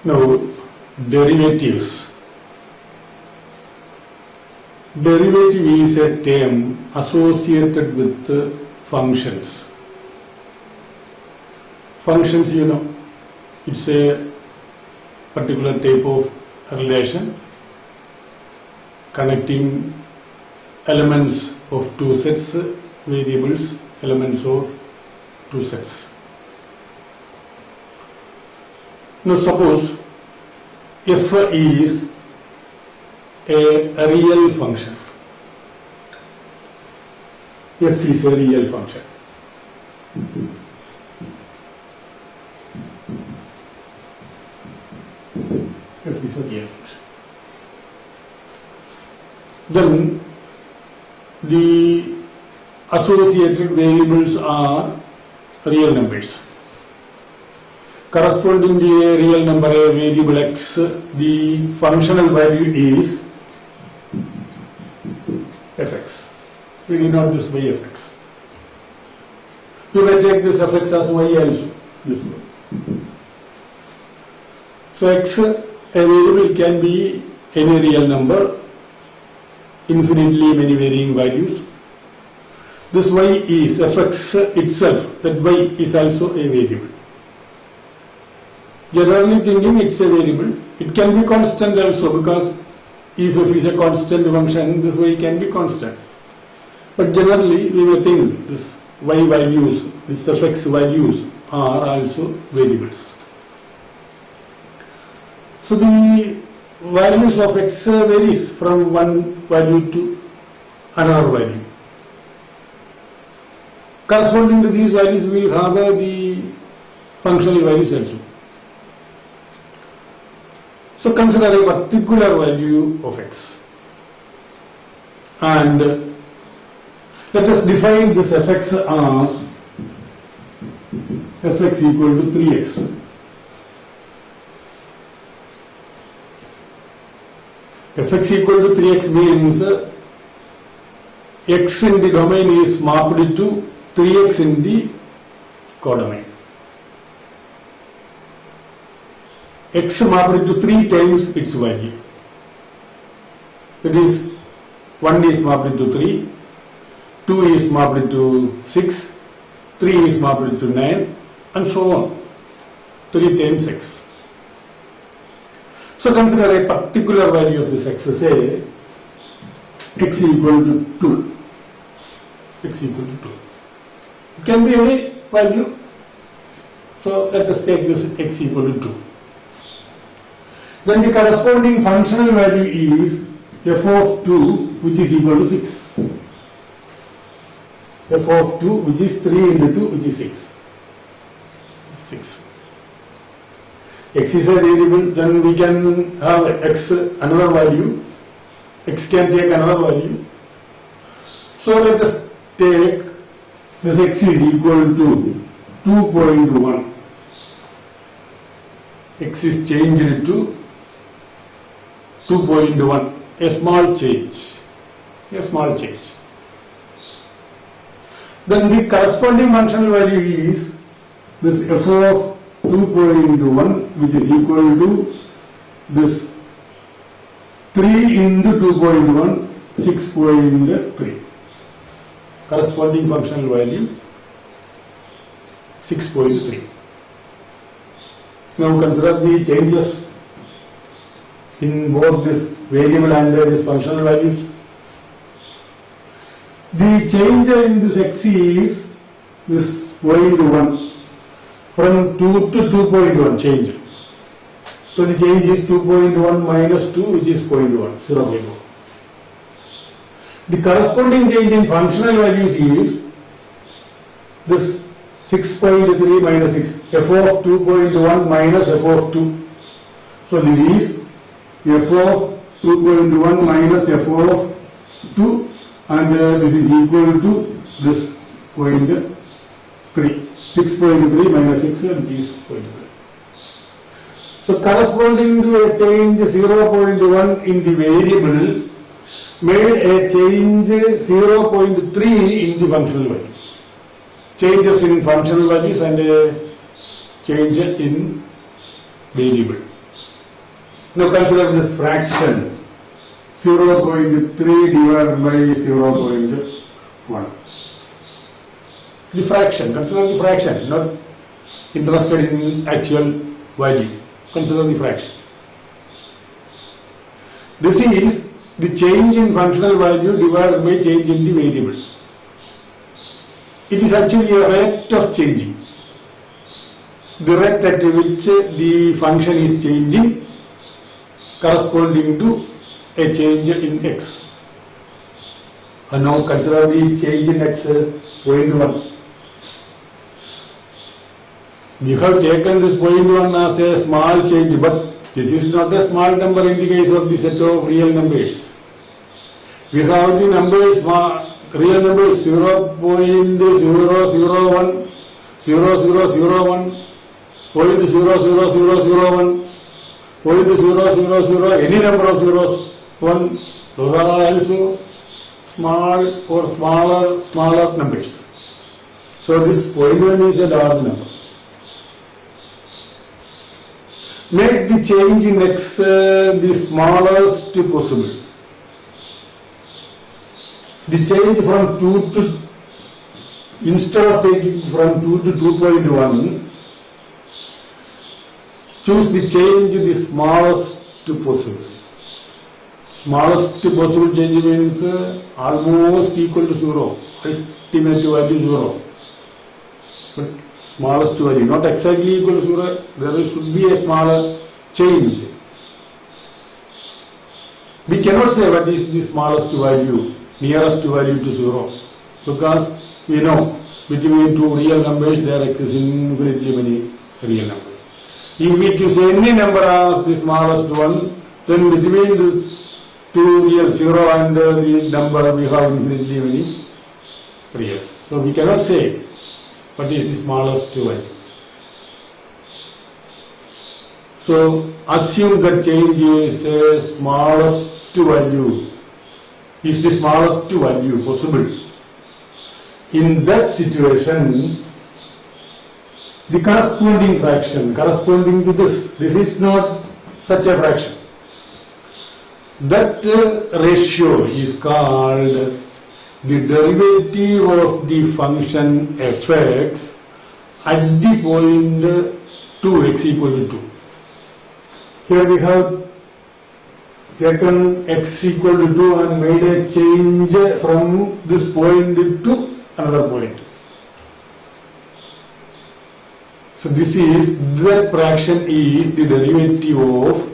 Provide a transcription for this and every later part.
Now, derivatives. Derivative is a term associated with functions. Functions, you know, it's a particular type of relation connecting elements of two sets, variables, elements of two sets. Now suppose f is a real function. F is a real function. F is a real function. Then the associated variables are real numbers. Corresponding to a real number, a variable x, the functional value is fx. We need not this by fx. You may take this fx as y also. So x, a variable can be any real number, infinitely many varying values. This y is fx itself, that y is also a variable. Generally thinking it's a variable. It can be constant also, because if f is a constant function, this y can be constant. But generally we may think this y values, this fx values are also variables. So the values of x varies from one value to another value. Corresponding to these values we will have the functional values also. So consider a particular value of x, and let us define this fx as fx equal to 3x. Fx equal to 3x means x in the domain is mapped to 3x in the codomain. X mapped to 3 times its value. That is, 1 is mapped to 3, 2 is mapped to 6, 3 is mapped to 9, and so on. 3 times x. So consider a particular value of this x, say x equal to 2. X equal to 2. It can be any value. So let us take this x equal to 2. Then the corresponding functional value is f of 2, which is equal to 6. F of 2, which is 3 into 2, which is 6. 6. X is a variable, then we can have x another value. X can take another value. So let us take this x is equal to 2.1. X is changed to 2.1, a small change, Then the corresponding functional value is this f of 2.1, which is equal to this 3 into 2.1, 6.3. Corresponding functional value 6.3. Now consider the changes in both this variable and this functional values. The change in this x is this 0.1 from 2 to 2.1 change. So the change is 2.1 minus 2, which is 0.1, 0.1. The corresponding change in functional values is this 6.3 minus 6, f of 2.1 minus f of 2. So this is f of 2.1 minus f of 2, and this is equal to this 0.3. 6.3 minus 6, which is 0.3. So corresponding to a change 0.1 in the variable made a change 0.3 in the functional value. Changes in functional values and a change in variable. Now consider this fraction 0.3 divided by 0.1. The fraction, consider the fraction, not interested in actual value. Consider the fraction. This is the change in functional value divided by change in the variable. It is actually a rate of changing. The rate at which the function is changing corresponding to a change in x. And now consider the change in x 0.1. We have taken this 0.1 as a small change, but this is not a small number in the case of the set of real numbers. We have the numbers, real numbers 0.001, 0001, 0.00001, 0.000, any number of zeros, 1, those are also small or smaller numbers. So this 0.1 is a large number. Make the change in x the smallest possible. The change from 2 to, instead of taking from 2 to 2.1, choose the change the smallest possible. Smallest possible change means almost equal to 0, ultimate value 0. But smallest value, not exactly equal to 0, there should be a smaller change. We cannot say what is the smallest value, nearest value to 0, because we know between two real numbers there exist infinitely many real numbers. If we choose any number as the smallest one, then between these two real 0 and the number we have infinitely many reals. So we cannot say what is the smallest value. So assume that change is smallest value, is the smallest value possible. In that situation, the corresponding fraction, corresponding to this is not such a fraction. That ratio is called the derivative of the function fx at the point 2x equal to 2. Here we have taken x equal to 2 and made a change from this point to another point. So this is, the fraction is the derivative of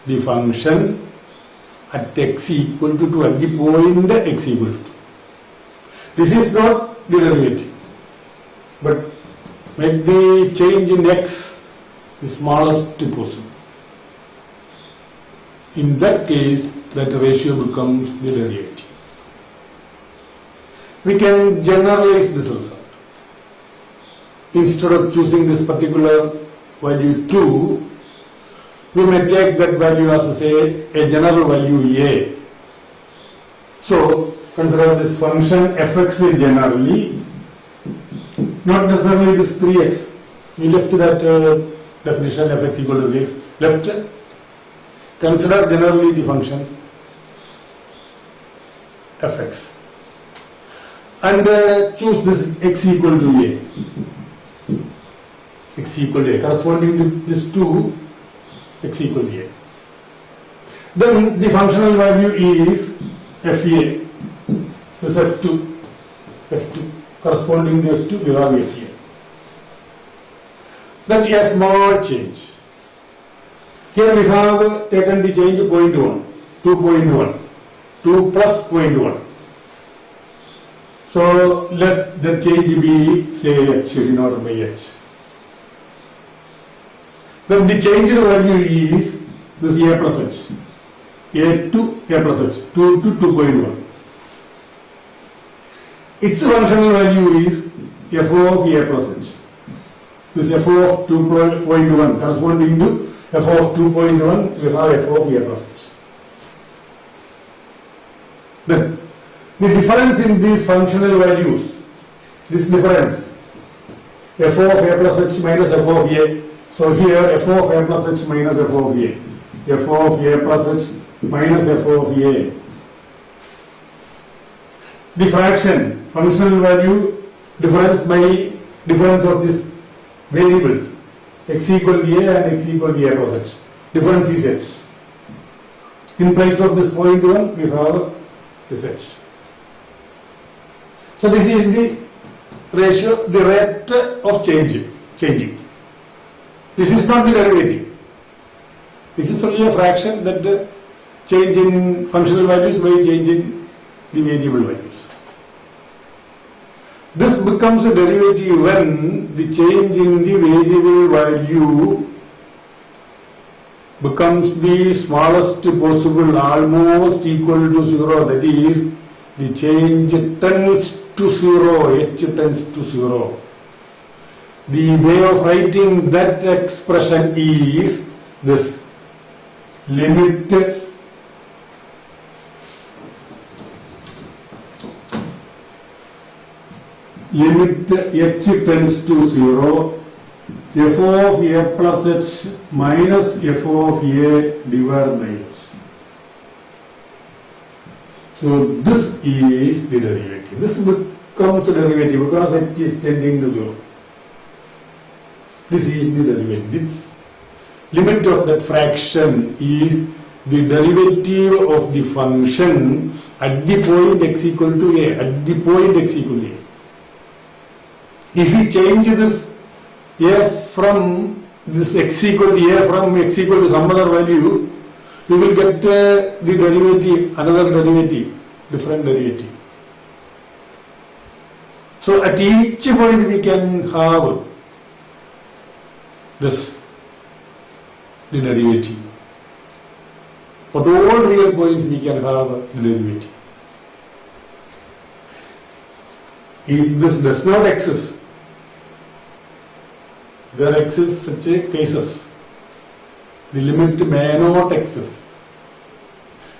the function at x equal to 2, at the point x equal to 2. This is not the derivative, but make the change in x the smallest possible. In that case, that ratio becomes the derivative. We can generalize this result. Instead of choosing this particular value 2, we may take that value as, say, a general value a. So consider this function fx generally, not necessarily this 3x. We left that definition fx equal to 3x. Left. Consider generally the function fx and choose this x equal to a. X equal to a, corresponding to this 2, x equal to a. Then the functional value is fa, this f2, corresponding to f2 we have fa. Then a small change. Here we have taken the change 0.1, 2.1, 2 plus 0.1. So let the change be, say, h denoted by h. Then the changed value is this a plus h, a to a plus h, 2 to 2.1. Its functional value is f of a plus h. This f of 2.1 corresponding to f of 2.1, we have f of a plus h. Then the difference in these functional values, this difference, f of a plus h minus f of a. So here f of a plus h minus f of a. f of a plus h minus f of a. The fraction, functional value difference by difference of these variables, x equal to a and x equal to a plus h. Difference is h. In place of this 0.1, we have this h. So this is the ratio, the rate of changing. This is not the derivative. This is only a fraction that change in functional values by change in the variable values. This becomes a derivative when the change in the variable value becomes the smallest possible, almost equal to 0, that is, the change tends to 0, h tends to 0. The way of writing that expression is this: limit h tends to 0, f of a plus h minus f of a divided by h. So this is the derivative. This becomes a derivative because h is tending to 0. This is the derivative. This limit of that fraction is the derivative of the function at the point x equal to a. At the point x equal to a. If we change this a from this x equal to a from x equal to some other value, we will get the derivative, another derivative, different derivative. So at each point we can have this, the derivative. For all real points we can have the derivative. If this does not exist, there exist such cases. The limit may not exist.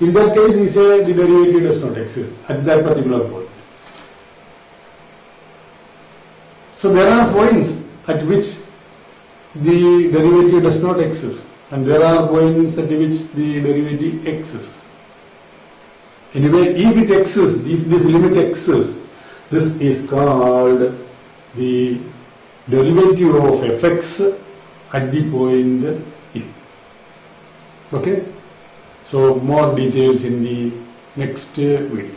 In that case, we say the derivative does not exist at that particular point. So there are points at which the derivative does not exist, and there are points at which the derivative exists. Anyway, if it exists, if this limit exists, this is called the derivative of fx at the point e. Okay? So more details in the next video.